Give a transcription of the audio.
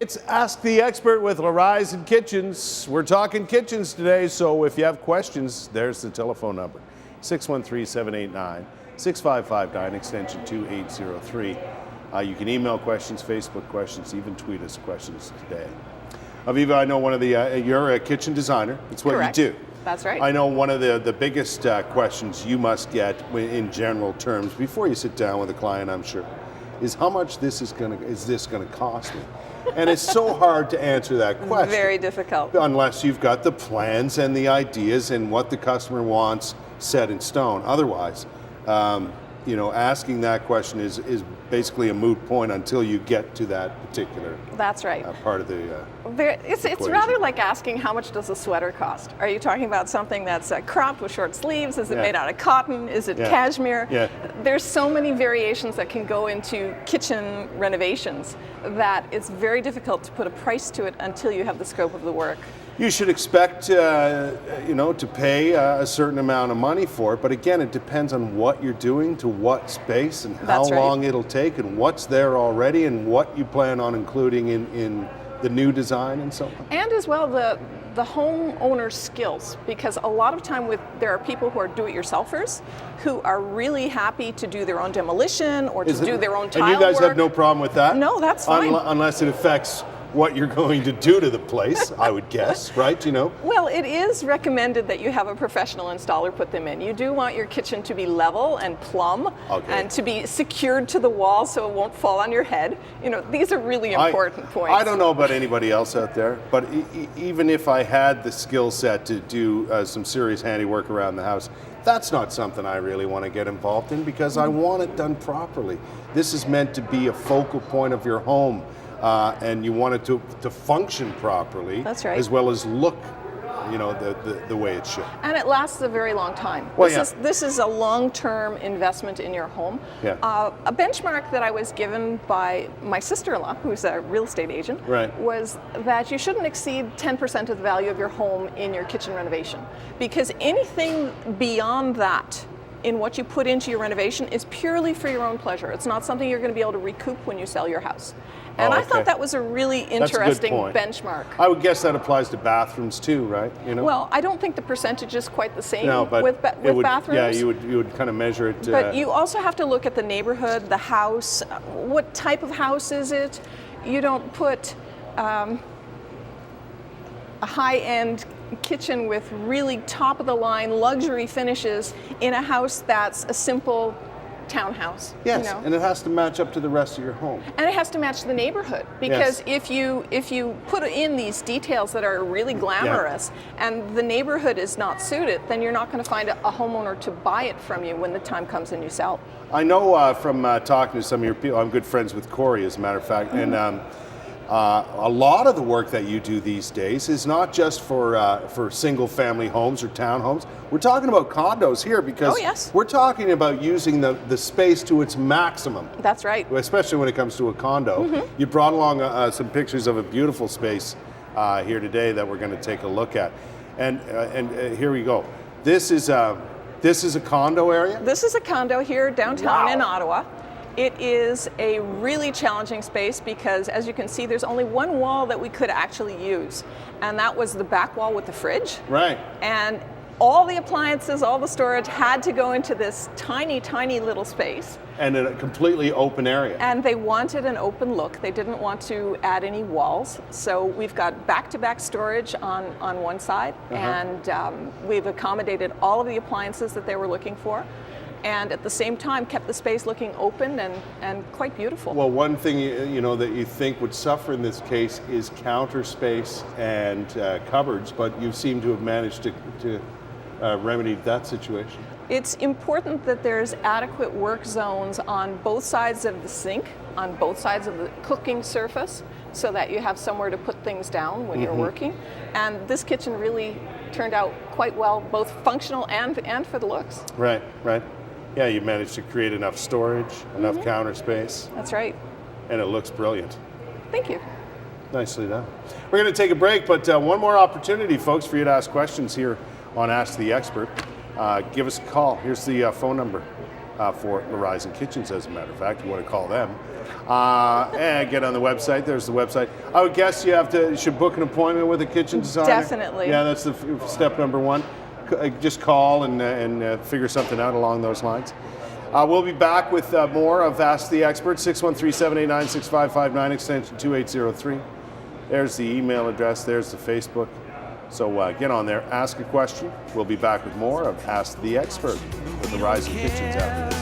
It's Ask the Expert with Laurysen Kitchens. We're talking kitchens today, so if you have questions, there's the telephone number, 613-789-6559, extension 2803. You can email questions, Facebook questions, even tweet us questions today. Aviva, I know you're a kitchen designer. It's what Correct. you do. That's right. I know one of the biggest questions you must get in general terms before you sit down with a client, I'm sure, is how much is this going to cost me? And it's so hard to answer that question. Very difficult. Unless you've got the plans and the ideas and what the customer wants set in stone. Otherwise, asking that question is basically a moot point until you get to that particular That's right. part of the It's rather like asking how much does a sweater cost? Are you talking about something that's cropped with short sleeves? Is it made out of cotton? Is it cashmere? Yeah. There's so many variations that can go into kitchen renovations that it's very difficult to put a price to it until you have the scope of the work. You should expect, to pay a certain amount of money for it, but again, it depends on what you're doing, to what space, and how long it'll take, and what's there already, and what you plan on including in the new design and so on. And as well, the homeowner's skills, because a lot of time there are people who are do-it-yourselfers who are really happy to do their own demolition or do their own tile work. And you guys work. have no problem with that? No, that's fine. Unless it affects what you're going to do to the place, I would guess, right? Well, it is recommended that you have a professional installer put them in. You do want your kitchen to be level and plumb, and to be secured to the wall so it won't fall on your head. These are really important points. I don't know about anybody else out there, but even if I had the skill set to do some serious handiwork around the house, that's not something I really want to get involved in because I want it done properly. This is meant to be a focal point of your home. And you want it to function properly. That's right. As well as look, the way it should. And it lasts a very long time. This is a long-term investment in your home. Yeah. A benchmark that I was given by my sister-in-law, who's a real estate agent, was that you shouldn't exceed 10% of the value of your home in your kitchen renovation. Because anything beyond that in what you put into your renovation is purely for your own pleasure. It's not something you're going to be able to recoup when you sell your house. And I thought that was a really interesting benchmark. I would guess that applies to bathrooms too, right? Well, I don't think the percentage is quite the same with bathrooms. Yeah, you would kind of measure it. But you also have to look at the neighborhood, the house. What type of house is it? You don't put a high-end kitchen with really top-of-the-line luxury finishes in a house that's a simple townhouse. Yes, and it has to match up to the rest of your home. And it has to match the neighborhood, because if you put in these details that are really glamorous and the neighborhood is not suited, then you're not going to find a homeowner to buy it from you when the time comes and you sell. I know from talking to some of your people, I'm good friends with Corey, as a matter of fact, and a lot of the work that you do these days is not just for single-family homes or townhomes. We're talking about condos here because we're talking about using the space to its maximum. That's right. Especially when it comes to a condo. You brought along some pictures of a beautiful space here today that we're going to take a look at. And here we go. This is a condo area? This is a condo here downtown in Ottawa. It is a really challenging space because, as you can see, there's only one wall that we could actually use, and that was the back wall with the fridge. Right. And all the appliances, all the storage had to go into this tiny, tiny little space. And in a completely open area. And they wanted an open look. They didn't want to add any walls. So we've got back-to-back storage on one side, and we've accommodated all of the appliances that they were looking for, and at the same time kept the space looking open and quite beautiful. Well, one thing that you think would suffer in this case is counter space and cupboards, but you seem to have managed to remedy that situation. It's important that there's adequate work zones on both sides of the sink, on both sides of the cooking surface, so that you have somewhere to put things down when you're working. And this kitchen really turned out quite well, both functional and for the looks. Right. Yeah, you managed to create enough storage, enough counter space. That's right. And it looks brilliant. Thank you. Nicely done. We're going to take a break, but one more opportunity, folks, for you to ask questions here on Ask the Expert. Give us a call. Here's the phone number, for Laurysen Kitchens, as a matter of fact. You want to call them. And get on the website. There's the website. I would guess you should book an appointment with a kitchen designer. Definitely. Yeah, that's the step number one. Just call and figure something out along those lines. We'll be back with more of Ask the Expert, 613-789-6559, extension 2803. There's the email address. There's the Facebook. So get on there, ask a question. We'll be back with more of Ask the Expert with Laurysen Kitchens after this.